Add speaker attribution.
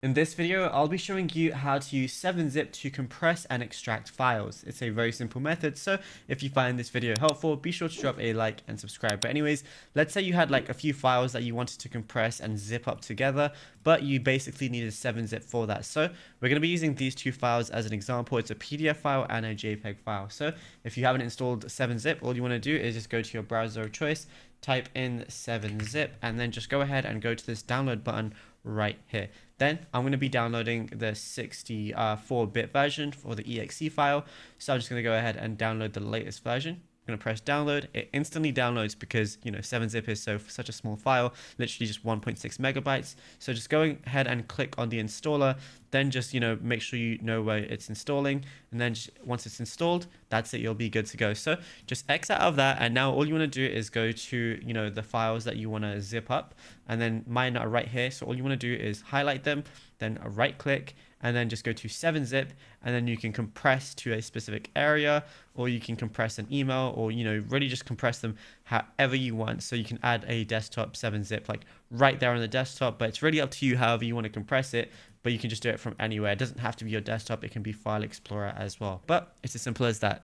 Speaker 1: In this video, I'll be showing you how to use 7-Zip to compress and extract files. It's a very simple method, so if you find this video helpful, be sure to drop a like and subscribe. But anyways, let's say you had like a few files that you wanted to compress and zip up together, but you basically needed 7-Zip for that. So we're going to be using these two files as an example. It's a PDF file and a JPEG file. So if you haven't installed 7-Zip, all you want to do is just go to your browser of choice, type in 7-Zip, and then just go ahead and go to this download button right here. Then I'm going to be downloading the 64-bit version for the exe file. So I'm just going to go ahead and download the latest version. I'm going to press download. It instantly downloads because 7-Zip is such a small file, literally just 1.6 megabytes. So just go ahead and click on the installer, then just make sure you know where it's installing, and then once it's installed, that's it, you'll be good to go. So just X out of that, and now all you want to do is go to the files that you want to zip up, and then mine are right here. So all you want to do is highlight them, then right click, and then just go to 7-Zip, and then you can compress to a specific area, or you can compress an email, or really just compress them however you want. So you can add a desktop 7-Zip like right there on the desktop, but it's really up to you however you want to compress it. But you can just do it from anywhere. It doesn't have to be your desktop, it can be File Explorer as well, but it's as simple as that.